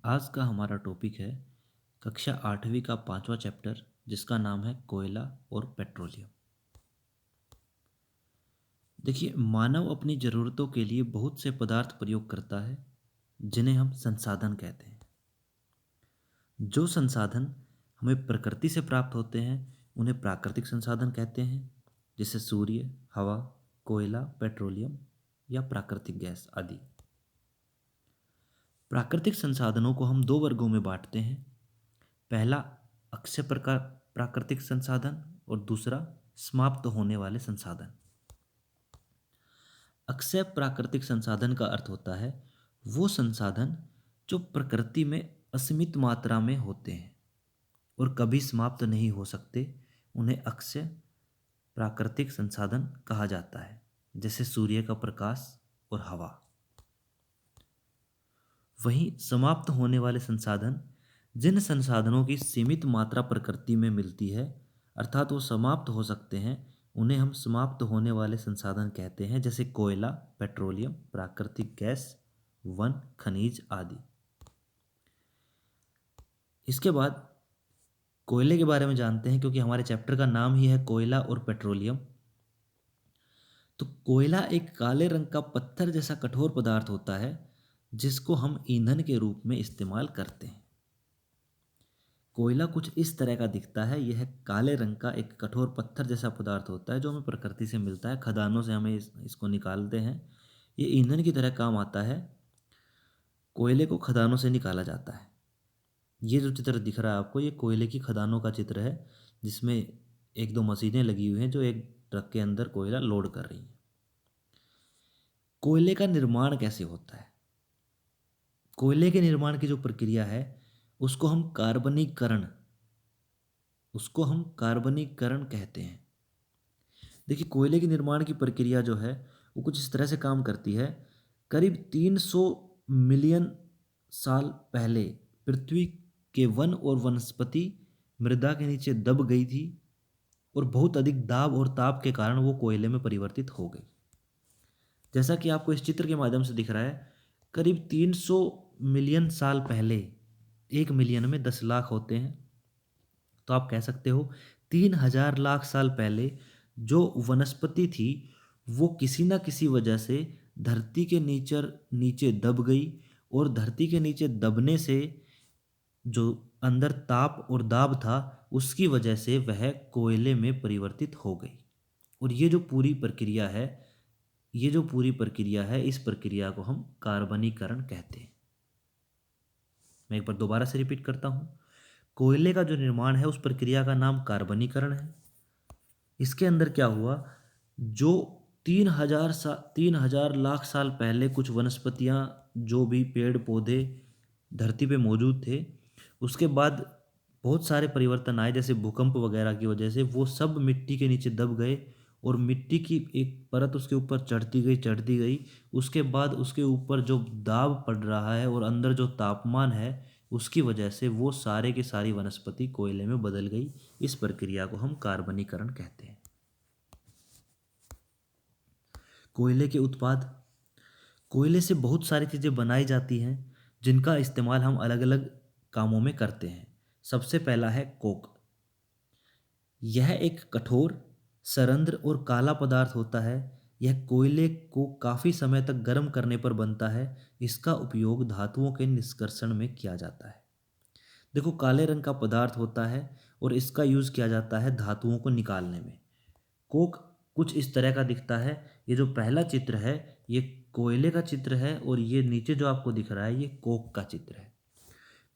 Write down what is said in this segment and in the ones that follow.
आज का हमारा टॉपिक है कक्षा 8वीं का 5वां चैप्टर जिसका नाम है कोयला और पेट्रोलियम। देखिए, मानव अपनी ज़रूरतों के लिए बहुत से पदार्थ प्रयोग करता है जिन्हें हम संसाधन कहते हैं। जो संसाधन हमें प्रकृति से प्राप्त होते हैं उन्हें प्राकृतिक संसाधन कहते हैं, जैसे सूर्य, हवा, कोयला, पेट्रोलियम या प्राकृतिक गैस आदि। प्राकृतिक संसाधनों को हम दो वर्गों में बांटते हैं। पहला अक्षय प्रकार प्राकृतिक संसाधन और दूसरा समाप्त होने वाले संसाधन। अक्षय प्राकृतिक संसाधन का अर्थ होता है वो संसाधन जो प्रकृति में असीमित मात्रा में होते हैं और कभी समाप्त नहीं हो सकते। उन्हें अक्षय प्राकृतिक संसाधन कहा जाता है, जैसे सूर्य का प्रकाश और हवा। वहीं समाप्त होने वाले संसाधन जिन संसाधनों की सीमित मात्रा प्रकृति में मिलती है, अर्थात वो समाप्त हो सकते हैं, उन्हें हम समाप्त होने वाले संसाधन कहते हैं, जैसे कोयला, पेट्रोलियम, प्राकृतिक गैस, वन, खनिज आदि। इसके बाद कोयले के बारे में जानते हैं, क्योंकि हमारे चैप्टर का नाम ही है कोयला और पेट्रोलियम। तो कोयला एक काले रंग का पत्थर जैसा कठोर पदार्थ होता है जिसको हम ईंधन के रूप में इस्तेमाल करते हैं। कोयला कुछ इस तरह का दिखता है। यह काले रंग का एक कठोर पत्थर जैसा पदार्थ होता है जो हमें प्रकृति से मिलता है। खदानों से हमें इसको निकालते हैं। ये ईंधन की तरह काम आता है। कोयले को खदानों से निकाला जाता है। ये जो चित्र दिख रहा है आपको, ये कोयले की खदानों का चित्र है, जिसमें एक दो मशीनें लगी हुई हैं जो एक ट्रक के अंदर कोयला लोड कर रही हैं। कोयले का निर्माण कैसे होता है? कोयले के निर्माण की जो प्रक्रिया है उसको हम कार्बनीकरण कहते हैं। देखिए, कोयले के निर्माण की प्रक्रिया जो है वो कुछ इस तरह से काम करती है। करीब 300 मिलियन साल पहले पृथ्वी के वन और वनस्पति मृदा के नीचे दब गई थी और बहुत अधिक दाब और ताप के कारण वो कोयले में परिवर्तित हो गई। जैसा कि आपको इस चित्र के माध्यम से दिख रहा है, करीब 300 मिलियन साल पहले, 1 मिलियन में 10 लाख होते हैं, तो आप कह सकते हो 3,000 लाख साल पहले जो वनस्पति थी वो किसी न किसी वजह से धरती के नीचे दब गई और धरती के नीचे दबने से जो अंदर ताप और दाब था उसकी वजह से वह कोयले में परिवर्तित हो गई। और ये जो पूरी प्रक्रिया है इस प्रक्रिया को हम कार्बनीकरण कहते हैं। मैं एक बार दोबारा से रिपीट करता हूँ। कोयले का जो निर्माण है उस प्रक्रिया का नाम कार्बनीकरण है। इसके अंदर क्या हुआ, जो 3,000 लाख साल पहले कुछ वनस्पतियाँ, जो भी पेड़ पौधे धरती पे मौजूद थे, उसके बाद बहुत सारे परिवर्तन आए, जैसे भूकंप वगैरह की वजह से वो सब मिट्टी के नीचे दब गए और मिट्टी की एक परत उसके ऊपर चढ़ती गई। उसके बाद उसके ऊपर जो दाब पड़ रहा है और अंदर जो तापमान है उसकी वजह से वो सारे की सारी वनस्पति कोयले में बदल गई। इस प्रक्रिया को हम कार्बनीकरण कहते हैं। कोयले के उत्पाद, कोयले से बहुत सारी चीज़ें बनाई जाती हैं जिनका इस्तेमाल हम अलग अलग कामों में करते हैं। सबसे पहला है कोक। यह एक कठोर, सरंध्र और काला पदार्थ होता है। यह कोयले को काफ़ी समय तक गर्म करने पर बनता है। इसका उपयोग धातुओं के निष्कर्षण में किया जाता है। देखो, काले रंग का पदार्थ होता है और इसका यूज़ किया जाता है धातुओं को निकालने में। कोक कुछ इस तरह का दिखता है। ये जो पहला चित्र है ये कोयले का चित्र है और ये नीचे जो आपको दिख रहा है ये कोक का चित्र है।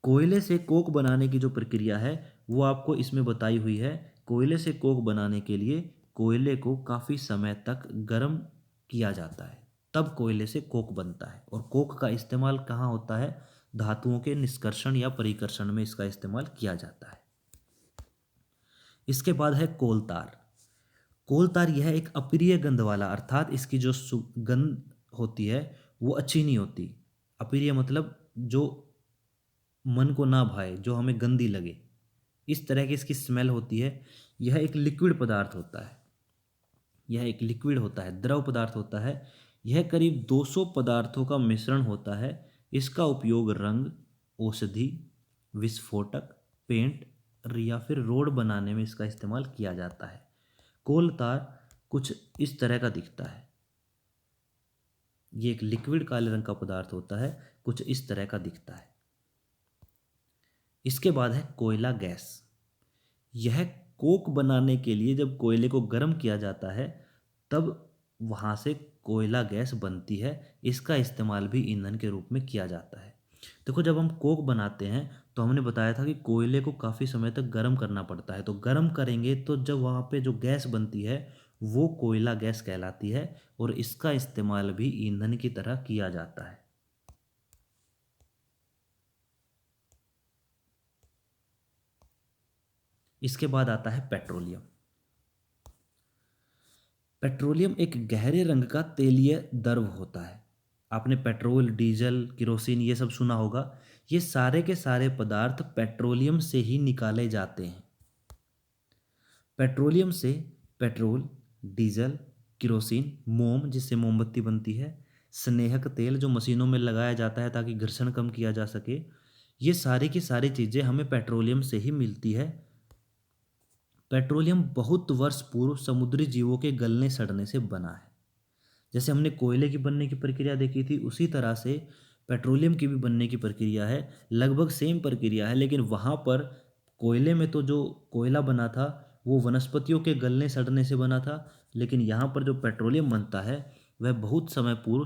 कोयले से कोक बनाने की जो प्रक्रिया है वो आपको इसमें बताई हुई है। कोयले से कोक बनाने के लिए कोयले को काफ़ी समय तक गर्म किया जाता है, तब कोयले से कोक बनता है। और कोक का इस्तेमाल कहाँ होता है? धातुओं के निष्कर्षण या परिकर्षण में इसका इस्तेमाल किया जाता है। इसके बाद है कोलतार। कोलतार यह एक अप्रिय गंध वाला, अर्थात इसकी जो सुगंध होती है वो अच्छी नहीं होती। अप्रिय मतलब जो मन को ना भाए, जो हमें गंदी लगे, इस तरह की इसकी स्मेल होती है। यह एक लिक्विड पदार्थ होता है। द्रव पदार्थ होता है। यह करीब 200 पदार्थों का मिश्रण होता है। इसका उपयोग रंग, औषधि, विस्फोटक, पेंट या फिर रोड बनाने में इसका इस्तेमाल किया जाता है। कोल तार कुछ इस तरह का दिखता है। ये एक लिक्विड काले रंग का पदार्थ होता है, कुछ इस तरह का दिखता है। इसके बाद है कोयला गैस। यह कोक बनाने के लिए जब कोयले को गर्म किया जाता है तब वहाँ से कोयला गैस बनती है। इसका इस्तेमाल भी ईंधन के रूप में किया जाता है। देखो, जब हम कोक बनाते हैं तो हमने बताया था कि कोयले को काफ़ी समय तक गर्म करना पड़ता है। तो गर्म करेंगे तो जब वहाँ पे जो गैस बनती है वो कोयला गैस कहलाती है और इसका इस्तेमाल भी ईंधन की तरह किया जाता है। इसके बाद आता है पेट्रोलियम। पेट्रोलियम एक गहरे रंग का तेलीय द्रव होता है। आपने पेट्रोल, डीजल, केरोसिन ये सब सुना होगा। ये सारे के सारे पदार्थ पेट्रोलियम से ही निकाले जाते हैं। पेट्रोलियम से पेट्रोल, डीजल, केरोसिन, मोम जिससे मोमबत्ती बनती है, स्नेहक तेल जो मशीनों में लगाया जाता है ताकि घर्षण कम किया जा सके, ये सारी की सारी चीज़ें हमें पेट्रोलियम से ही मिलती है। पेट्रोलियम बहुत वर्ष पूर्व समुद्री जीवों के गलने सड़ने से बना है। जैसे हमने कोयले की बनने की प्रक्रिया देखी थी, उसी तरह से पेट्रोलियम की भी बनने की प्रक्रिया है। लगभग सेम प्रक्रिया है, लेकिन वहाँ पर कोयले में तो जो कोयला बना था वो वनस्पतियों के गलने सड़ने से बना था, लेकिन यहाँ पर जो पेट्रोलियम बनता है वह बहुत समय पूर्व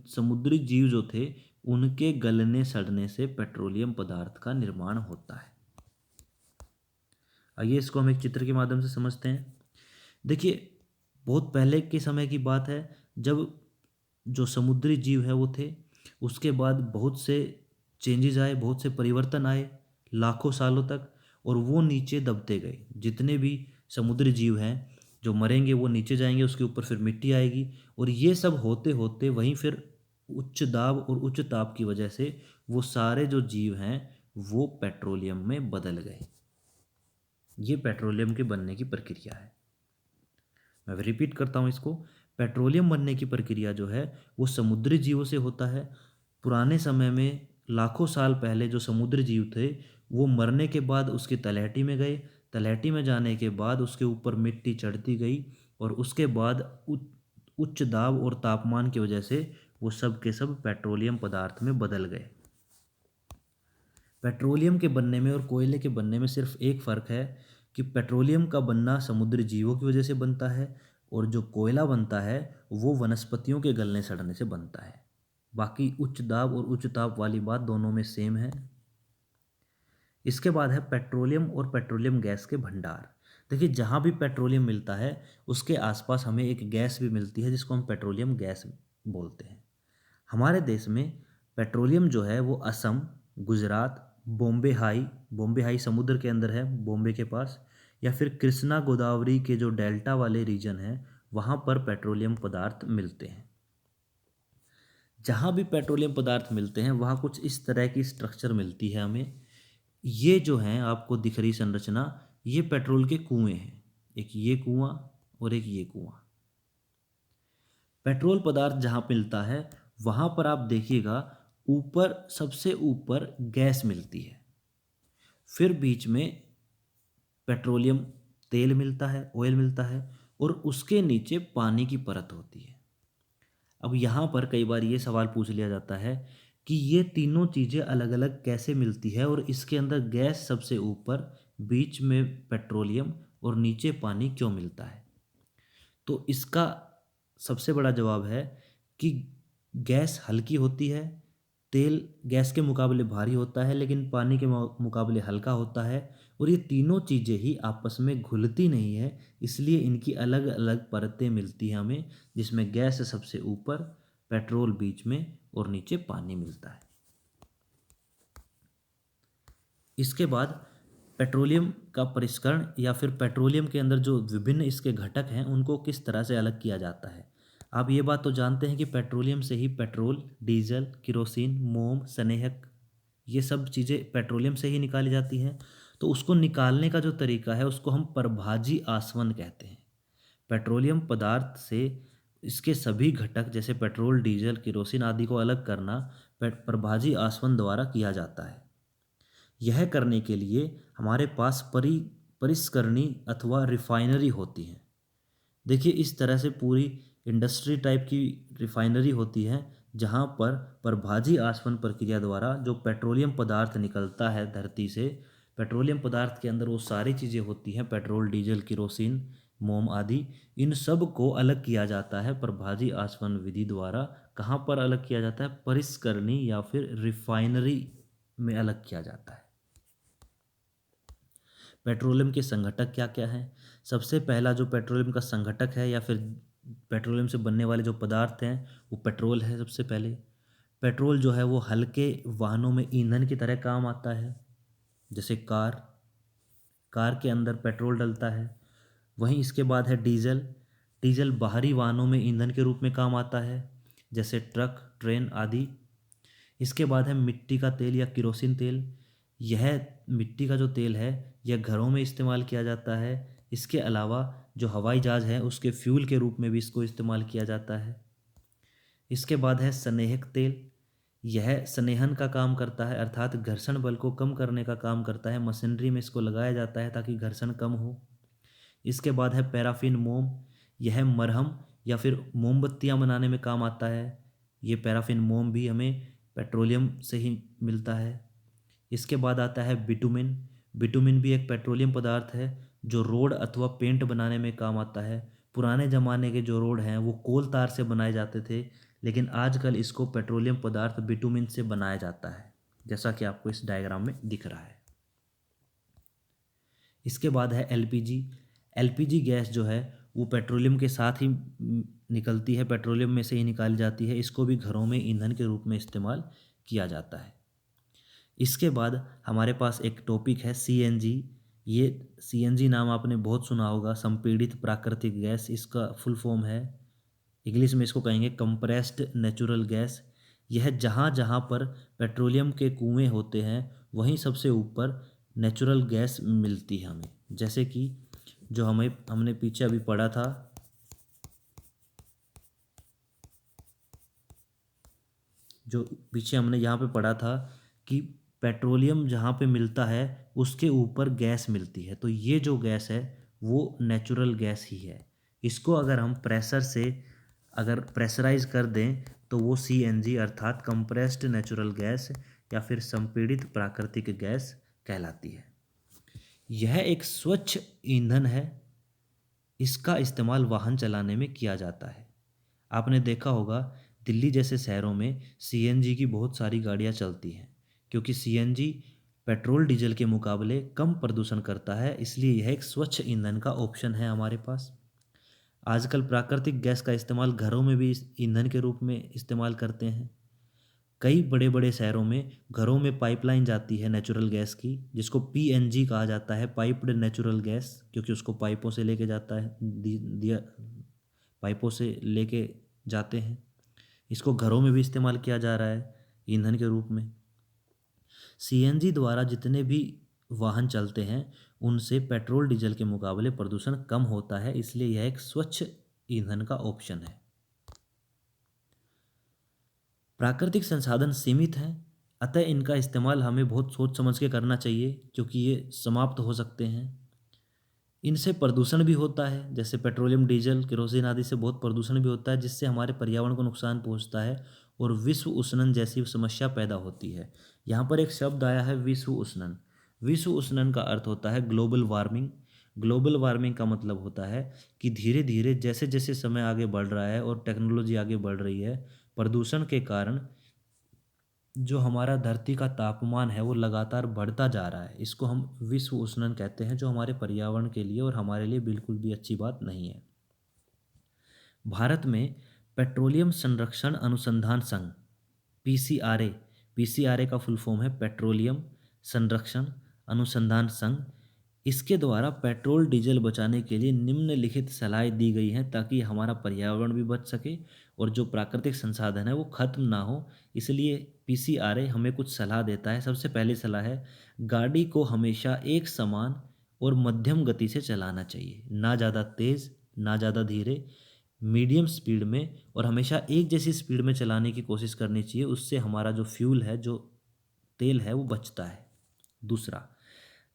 समुद्री जीव जो थे उनके गलने सड़ने से पेट्रोलियम पदार्थ का निर्माण होता है। आइए इसको हम एक चित्र के माध्यम से समझते हैं। देखिए, बहुत पहले के समय की बात है जब जो समुद्री जीव है वो थे। उसके बाद बहुत से चेंजेस आए, बहुत से परिवर्तन आए लाखों सालों तक, और वो नीचे दबते गए। जितने भी समुद्री जीव हैं जो मरेंगे वो नीचे जाएंगे, उसके ऊपर फिर मिट्टी आएगी, और ये सब होते होते वहीं फिर उच्च दाब और उच्च ताप की वजह से वो सारे जो जीव हैं वो पेट्रोलियम में बदल गए। ये पेट्रोलियम के बनने की प्रक्रिया है। मैं रिपीट करता हूँ इसको। पेट्रोलियम बनने की प्रक्रिया जो है वो समुद्री जीवों से होता है। पुराने समय में लाखों साल पहले जो समुद्री जीव थे वो मरने के बाद उसकी तलहटी में गए। तलहटी में जाने के बाद उसके ऊपर मिट्टी चढ़ती गई, और उसके बाद उच्च दाब और तापमान की वजह से वो सब के सब पेट्रोलियम पदार्थ में बदल गए। पेट्रोलियम के बनने में और कोयले के बनने में सिर्फ एक फ़र्क है कि पेट्रोलियम का बनना समुद्री जीवों की वजह से बनता है, और जो कोयला बनता है वो वनस्पतियों के गलने सड़ने से बनता है। बाकी उच्च दाब और उच्च ताप वाली बात दोनों में सेम है। इसके बाद है पेट्रोलियम और पेट्रोलियम गैस के भंडार। देखिए, जहाँ भी पेट्रोलियम मिलता है उसके आसपास हमें एक गैस भी मिलती है जिसको हम पेट्रोलियम गैस बोलते हैं। हमारे देश में पेट्रोलियम जो है वो असम, गुजरात, बॉम्बे हाई समुद्र के अंदर है, बॉम्बे के पास, या फिर कृष्णा गोदावरी के जो डेल्टा वाले रीजन हैं वहाँ पर पेट्रोलियम पदार्थ मिलते हैं। जहाँ भी पेट्रोलियम पदार्थ मिलते हैं वहाँ कुछ इस तरह की स्ट्रक्चर मिलती है हमें। ये जो हैं आपको दिख रही संरचना, ये पेट्रोल के कुएं हैं। एक ये कुआं और एक ये कुआं। पेट्रोल पदार्थ जहाँ मिलता है वहाँ पर आप देखिएगा ऊपर, सबसे ऊपर गैस मिलती है, फिर बीच में पेट्रोलियम तेल मिलता है, ऑयल मिलता है, और उसके नीचे पानी की परत होती है। अब यहाँ पर कई बार ये सवाल पूछ लिया जाता है कि ये तीनों चीज़ें अलग अलग कैसे मिलती है और इसके अंदर गैस सबसे ऊपर, बीच में पेट्रोलियम और नीचे पानी क्यों मिलता है। तो इसका सबसे बड़ा जवाब है कि गैस हल्की होती है, तेल गैस के मुकाबले भारी होता है लेकिन पानी के मुकाबले हल्का होता है, और ये तीनों चीज़ें ही आपस में घुलती नहीं है, इसलिए इनकी अलग अलग परतें मिलती हैं हमें, जिसमें गैस सबसे ऊपर, पेट्रोल बीच में और नीचे पानी मिलता है। इसके बाद पेट्रोलियम का परिष्करण या फिर पेट्रोलियम के अंदर जो विभिन्न इसके घटक हैं उनको किस तरह से अलग किया जाता है। आप ये बात तो जानते हैं कि पेट्रोलियम से ही पेट्रोल, डीजल, केरोसिन, मोम, स्नेहक ये सब चीज़ें पेट्रोलियम से ही निकाली जाती हैं। तो उसको निकालने का जो तरीका है उसको हम परभाजी आसवन कहते हैं। पेट्रोलियम पदार्थ से इसके सभी घटक जैसे पेट्रोल, डीजल, केरोसिन आदि को अलग करना परभाजी आसवन द्वारा किया जाता है। यह करने के लिए हमारे पास परिष्करणी अथवा रिफाइनरी होती है। देखिए इस तरह से पूरी इंडस्ट्री टाइप की रिफाइनरी होती है, जहाँ पर प्रभाजी आसवन प्रक्रिया द्वारा जो पेट्रोलियम पदार्थ निकलता है धरती से, पेट्रोलियम पदार्थ के अंदर वो सारी चीज़ें होती हैं, पेट्रोल, डीजल, किरोसिन, मोम आदि, इन सब को अलग किया जाता है प्रभाजी आसवन विधि द्वारा। कहाँ पर अलग किया जाता है? परिष्करणी या फिर रिफाइनरी में अलग किया जाता है। पेट्रोलियम के संघटक क्या क्या हैं? सबसे पहला जो पेट्रोलियम का संघटक है या फिर पेट्रोलियम से बनने वाले जो पदार्थ हैं वो पेट्रोल है। सबसे पहले पेट्रोल जो है वो हल्के वाहनों में ईंधन की तरह काम आता है, जैसे कार के अंदर पेट्रोल डलता है। वहीं इसके बाद है डीजल। डीजल बाहरी वाहनों में ईंधन के रूप में काम आता है, जैसे ट्रक, ट्रेन आदि। इसके बाद है मिट्टी का तेल या किरोसिन तेल। यह मिट्टी का जो तेल है यह घरों में इस्तेमाल किया जाता है। इसके अलावा जो हवाई जहाज़ है उसके फ्यूल के रूप में भी इसको इस्तेमाल किया जाता है। इसके बाद है स्नेहक तेल। यह स्नेहन का काम करता है, अर्थात घर्षण बल को कम करने का काम करता है। मशीनरी में इसको लगाया जाता है ताकि घर्षण कम हो। इसके बाद है पैराफिन मोम। यह मरहम या फिर मोमबत्तियाँ बनाने में काम आता है। ये पैराफिन मोम भी हमें पेट्रोलियम से ही मिलता है। इसके बाद आता है बिटुमिन। बिटुमिन भी एक पेट्रोलियम पदार्थ है जो रोड अथवा पेंट बनाने में काम आता है। पुराने ज़माने के जो रोड हैं वो कोल तार से बनाए जाते थे, लेकिन आजकल इसको पेट्रोलियम पदार्थ बिटुमिन से बनाया जाता है, जैसा कि आपको इस डायग्राम में दिख रहा है। इसके बाद है एलपीजी। एलपीजी गैस जो है वो पेट्रोलियम के साथ ही निकलती है, पेट्रोलियम में से ही निकाली जाती है। इसको भी घरों में ईंधन के रूप में इस्तेमाल किया जाता है। इसके बाद हमारे पास एक टॉपिक है सीएनजी। ये सीएनजी नाम आपने बहुत सुना होगा, संपीड़ित प्राकृतिक गैस इसका फुल फॉर्म है। इंग्लिश में इसको कहेंगे कंप्रेस्ड नेचुरल गैस। यह जहाँ जहाँ पर पेट्रोलियम के कुएं होते हैं वहीं सबसे ऊपर नेचुरल गैस मिलती है हमें, जैसे कि जो हमने पीछे अभी पढ़ा था, जो पीछे हमने यहाँ पे पढ़ा था कि पेट्रोलियम जहाँ पे मिलता है उसके ऊपर गैस मिलती है, तो ये जो गैस है वो नेचुरल गैस ही है। इसको अगर हम प्रेशर से अगर प्रेशराइज कर दें तो वो सीएनजी अर्थात कंप्रेस्ड नेचुरल गैस या फिर संपीड़ित प्राकृतिक गैस कहलाती है। यह एक स्वच्छ ईंधन है। इसका इस्तेमाल वाहन चलाने में किया जाता है। आपने देखा होगा दिल्ली जैसे शहरों में सीएनजी की बहुत सारी गाड़ियां चलती हैं, क्योंकि सीएनजी पेट्रोल डीजल के मुकाबले कम प्रदूषण करता है, इसलिए यह एक स्वच्छ ईंधन का ऑप्शन है हमारे पास। आजकल प्राकृतिक गैस का इस्तेमाल घरों में भी ईंधन के रूप में इस्तेमाल करते हैं। कई बड़े बड़े शहरों में घरों में पाइपलाइन जाती है नेचुरल गैस की, जिसको पीएनजी कहा जाता है, पाइप्ड नेचुरल गैस, क्योंकि उसको पाइपों से लेके जाता है दिया पाइपों से लेके जाते हैं। इसको घरों में भी इस्तेमाल किया जा रहा है ईंधन के रूप में। सीएनजी द्वारा जितने भी वाहन चलते हैं उनसे पेट्रोल डीजल के मुकाबले प्रदूषण कम होता है, इसलिए यह एक स्वच्छ ईंधन का ऑप्शन है। प्राकृतिक संसाधन सीमित हैं, अतः इनका इस्तेमाल हमें बहुत सोच समझ के करना चाहिए, क्योंकि ये समाप्त हो सकते हैं। इनसे प्रदूषण भी होता है, जैसे पेट्रोलियम, डीजल, केरोसिन आदि से बहुत प्रदूषण भी होता है, जिससे हमारे पर्यावरण को नुकसान पहुंचता है और विश्व उष्णन जैसी समस्या पैदा होती है। यहाँ पर एक शब्द आया है विश्व उष्णन। विश्व उष्णन का अर्थ होता है ग्लोबल वार्मिंग। ग्लोबल वार्मिंग का मतलब होता है कि धीरे धीरे जैसे जैसे समय आगे बढ़ रहा है और टेक्नोलॉजी आगे बढ़ रही है, प्रदूषण के कारण जो हमारा धरती का तापमान है वो लगातार बढ़ता जा रहा है। इसको हम विश्व उष्णन कहते हैं, जो हमारे पर्यावरण के लिए और हमारे लिए बिल्कुल भी अच्छी बात नहीं है। भारत में पेट्रोलियम संरक्षण अनुसंधान संघ, पीसीआरए, पीसीआरए का फुल फॉर्म है पेट्रोलियम संरक्षण अनुसंधान संघ। इसके द्वारा पेट्रोल डीजल बचाने के लिए निम्नलिखित सलाह दी गई हैं, ताकि हमारा पर्यावरण भी बच सके और जो प्राकृतिक संसाधन है वो खत्म ना हो। इसलिए पीसीआरए हमें कुछ सलाह देता है। सबसे पहली सलाह है गाड़ी को हमेशा एक समान और मध्यम गति से चलाना चाहिए, ना ज़्यादा तेज़ ना ज़्यादा धीरे, मीडियम स्पीड में, और हमेशा एक जैसी स्पीड में चलाने की कोशिश करनी चाहिए। उससे हमारा जो फ्यूल है, जो तेल है, वो बचता है। दूसरा,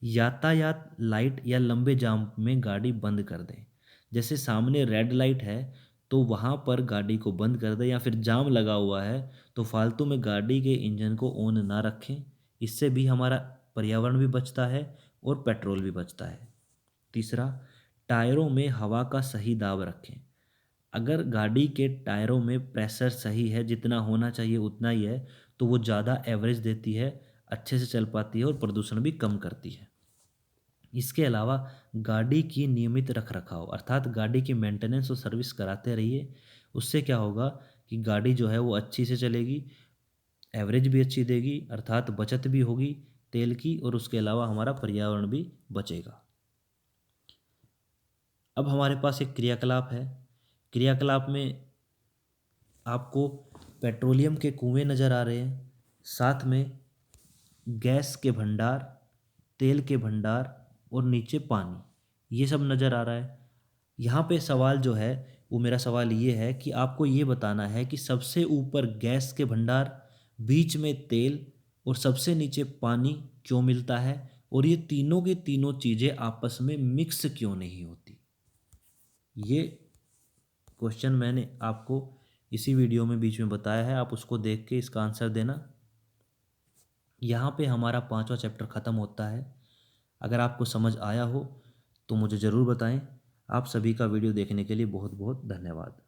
यातायात लाइट या लंबे जाम में गाड़ी बंद कर दें। जैसे सामने रेड लाइट है तो वहाँ पर गाड़ी को बंद कर दें, या फिर जाम लगा हुआ है तो फालतू में गाड़ी के इंजन को ऑन ना रखें। इससे भी हमारा पर्यावरण भी बचता है और पेट्रोल भी बचता है। तीसरा, टायरों में हवा का सही दाब रखें। अगर गाड़ी के टायरों में प्रेशर सही है, जितना होना चाहिए उतना ही है, तो वो ज़्यादा एवरेज देती है, अच्छे से चल पाती है और प्रदूषण भी कम करती है। इसके अलावा गाड़ी की नियमित रखरखाव, अर्थात गाड़ी की मेंटेनेंस और सर्विस कराते रहिए। उससे क्या होगा कि गाड़ी जो है वो अच्छी से चलेगी, एवरेज भी अच्छी देगी, अर्थात बचत भी होगी तेल की, और उसके अलावा हमारा पर्यावरण भी बचेगा। अब हमारे पास एक क्रियाकलाप है। क्रियाकलाप में आपको पेट्रोलियम के कुएं नज़र आ रहे हैं, साथ में गैस के भंडार, तेल के भंडार और नीचे पानी, ये सब नज़र आ रहा है। यहाँ पे सवाल जो है वो मेरा सवाल ये है कि आपको ये बताना है कि सबसे ऊपर गैस के भंडार, बीच में तेल और सबसे नीचे पानी क्यों मिलता है, और ये तीनों की तीनों चीज़ें आपस में मिक्स क्यों नहीं होती। ये क्वेश्चन मैंने आपको इसी वीडियो में बीच में बताया है, आप उसको देख के इसका आंसर देना। यहाँ पे हमारा 5वां चैप्टर ख़त्म होता है। अगर आपको समझ आया हो तो मुझे ज़रूर बताएं। आप सभी का वीडियो देखने के लिए बहुत बहुत धन्यवाद।